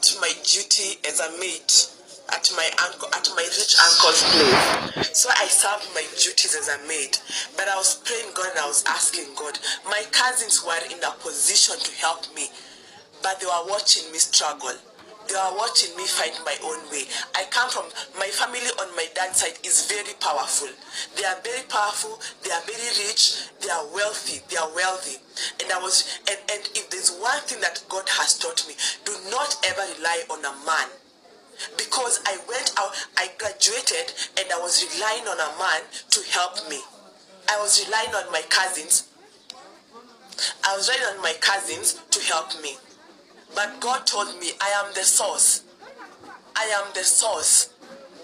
served my duty as a maid at my rich uncle's place. So I served my duties as a maid. But I was praying God and I was asking God. My cousins were in a position to help me, but they were watching me struggle. They are watching me find my own way. I come from, my family on my dad's side is very powerful. They are very powerful, they are very rich, they are wealthy, And and if there's one thing that God has taught me, do not ever rely on a man. Because I went out, I graduated, and I was relying on a man to help me. I was relying on my cousins. I was relying on my cousins to help me. But God told me, I am the source. I am the source.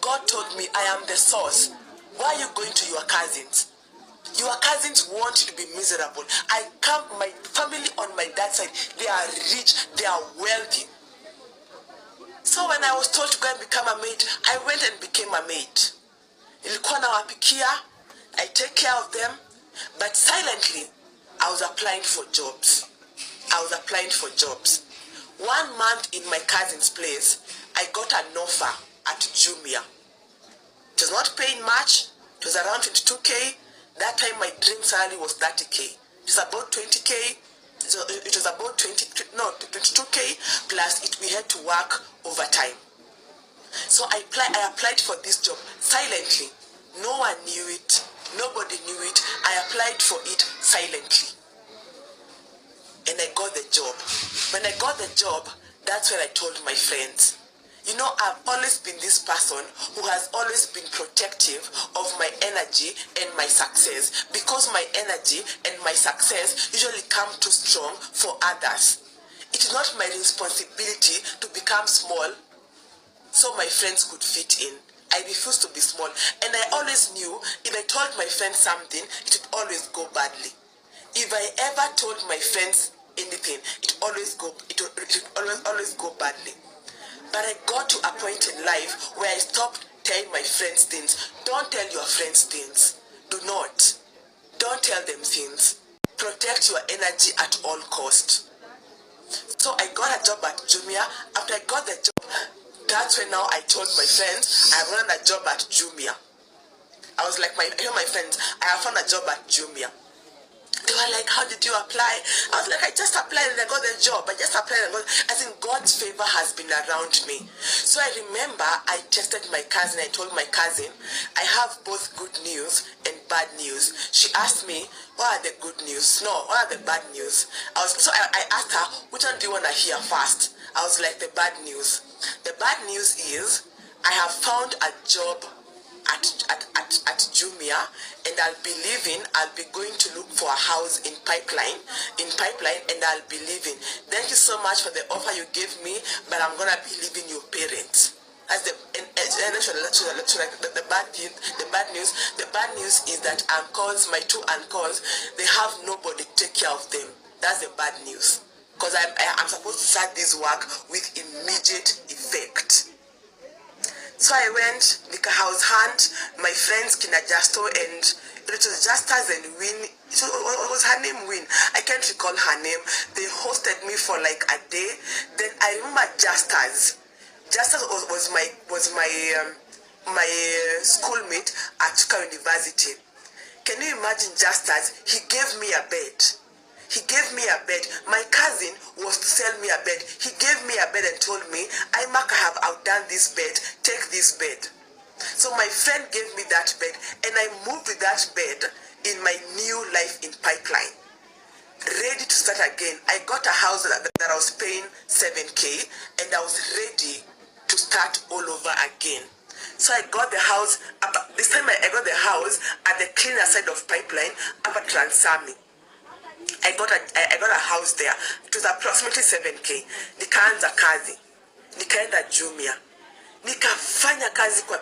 God told me, I am the source. Why are you going to your cousins? Your cousins want you to be miserable. My family on my dad's side, they are rich, they are wealthy. So when I was told to go and become a maid, I went and became a maid. Nilikuwa nawapikia, I take care of them, but silently, I was applying for jobs. 1 month in my cousin's place, I got an offer at Jumia. It was not paying much. It was around 22K. That time my dream salary was 30K. It was about 20K. So it was about 22K plus we had to work overtime. So I applied for this job silently. No one knew it. Nobody knew it. I applied for it silently. And I got the job. When I got the job, that's when I told my friends. You know, I've always been this person who has always been protective of my energy and my success, because my energy and my success usually come too strong for others. It is not my responsibility to become small so my friends could fit in. I refuse to be small, and I always knew if I told my friends something, it would always go badly. If I ever told my friends anything, it would always go badly. But I got to a point in life where I stopped telling my friends things. Don't tell your friends things. Do not. Don't tell them things. Protect your energy at all costs. So I got a job at Jumia. After I got the job, that's when now I told my friends I found a job at Jumia. I was like, I told my friends, I have found a job at Jumia. They were like, how did you apply? I was like, I just applied and I got the job. I just applied and I think God's favor has been around me. So I remember I texted my cousin. I told my cousin, I have both good news and bad news. She asked me, what are the good news? No, what are the bad news? I asked her, which one do you want to hear first? I was like, the bad news. The bad news is I have found a job at Jumia, and I'll be going to look for a house in pipeline, and I'll be leaving. Thank you so much for the offer you gave me, but I'm gonna be leaving your parents. That's the bad news. The bad news is that my 2 uncles, they have nobody to take care of them. That's the bad news. Because I'm supposed to start this work with immediate effect. So I went, Nika House Hunt, my friends Kina Justo, and it was Justas and Win. So what was her name? Win. I can't recall her name. They hosted me for like a day. Then I remember Justas. Justas was my schoolmate at Chuka University. Can you imagine Justas? He gave me a bed. My cousin was to sell me a bed. He gave me a bed and told me, I have outdone this bed. Take this bed. So my friend gave me that bed, and I moved with that bed in my new life in Pipeline. Ready to start again. I got a house that I was paying 7K, and I was ready to start all over again. So I got the house. This time I got the house at the cleaner side of Pipeline, up at Transami. I got a house there. It was approximately 7K. Nikaanza kazi. Nikaenda Jumia. Nikafanya kazi kwa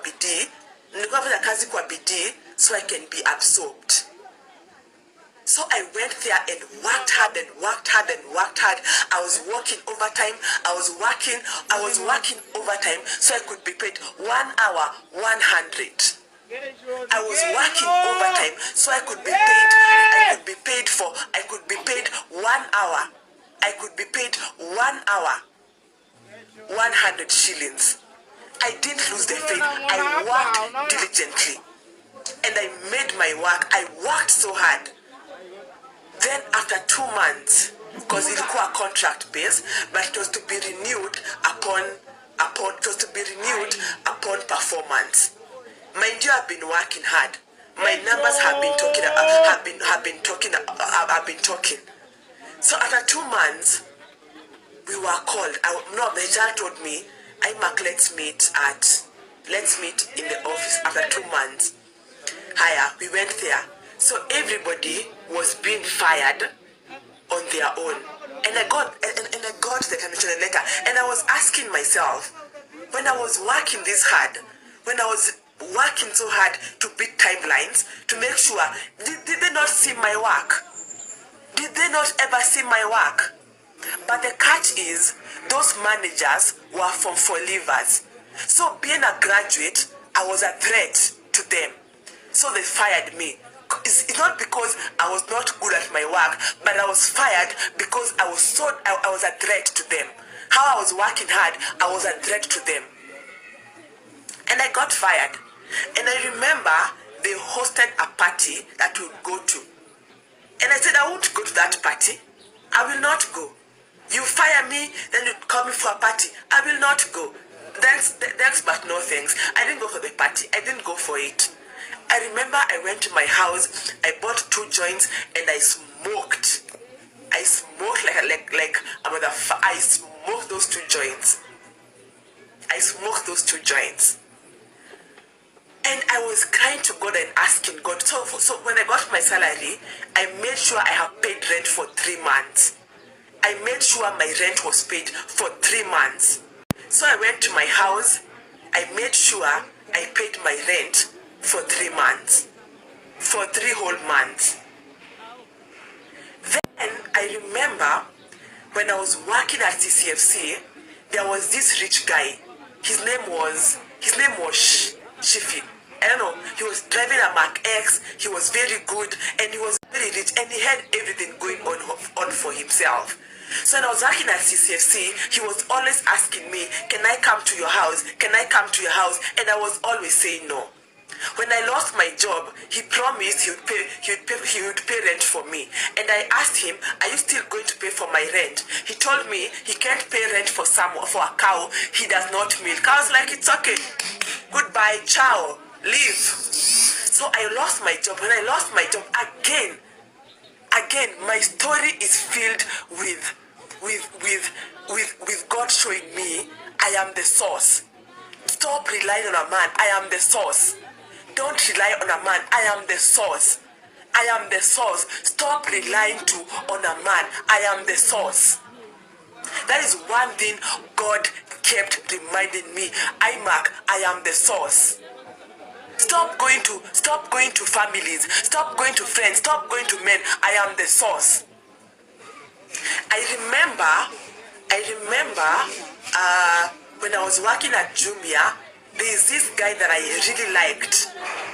bidii so I can be absorbed. So I went there and worked hard. I was working overtime. I was working overtime so I could be paid 1 hour 100. I was working overtime so I could be paid 1 hour. 1 100 shillings. I didn't lose the faith. I worked diligently. And I made my work. I worked so hard. Then after 2 months, because it required contract base, but it was to be renewed upon performance. Mind you, I've been working hard. My numbers have been talking. So after 2 months, we were called. The HR told me, Mark, let's meet in the office after 2 months. We went there. So everybody was being fired on their own. And I got the termination letter. And I was asking myself, when I was working this hard, when I was working so hard to beat timelines, to make sure, did they not see my work? Did they not ever see my work? But the catch is, those managers were from leavers. So being a graduate, I was a threat to them. So they fired me. It's not because I was not good at my work, but I was fired because I was a threat to them. How I was working hard, I was a threat to them. And I got fired. And I remember they hosted a party that we would go to. And I said, I won't go to that party. I will not go. You fire me, then you call me for a party. I will not go. Thanks, but no thanks. I didn't go for the party. I didn't go for it. I remember I went to my house, I bought 2 joints, and I smoked. I smoked I smoked those 2 joints. I smoked those 2 joints. And I was crying to God and asking God. So when I got my salary, I made sure I have paid rent for 3 months. I made sure my rent was paid for 3 months. So I went to my house, I made sure I paid my rent for 3 months. For 3 whole months. Then I remember when I was working at CCFC, there was this rich guy. His name was Shifi. I don't know, he was driving a Mark X, he was very good, and he was very rich, and he had everything going on for himself. So when I was working at CCFC, he was always asking me, can I come to your house? Can I come to your house? And I was always saying no. When I lost my job, he promised he would pay rent for me. And I asked him, are you still going to pay for my rent? He told me he can't pay rent for a cow he does not milk. I was like, it's okay. Goodbye, ciao, leave. So I lost my job. When I lost my job again, my story is filled with God showing me I am the source. Stop relying on a man. I am the source. Don't rely on a man. I am the source. I am the source. Stop relying on a man. I am the source. That is one thing God kept reminding me. Mark, I am the source. Stop going to families. Stop going to friends. Stop going to men. I am the source. I remember when I was working at Jumia, there is this guy that I really liked,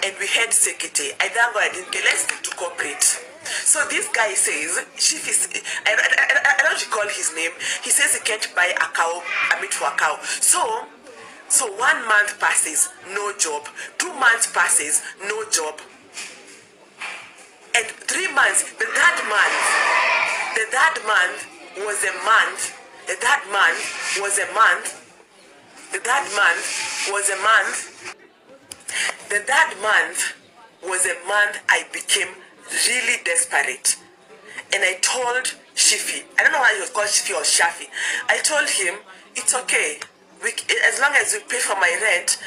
and we had secretary. I didn't get, let's get to corporate. So this guy says, I don't recall his name. He says he can't buy a meat for a cow. So 1 month passes, no job. 2 months passes, no job. And 3 months, the third month was a month. The third month was a month. The third month was a month. The third month was a month I became really desperate. And I told Shifi, I don't know why he was called Shifi or Shafi. I told him, it's okay. As long as you pay for my rent,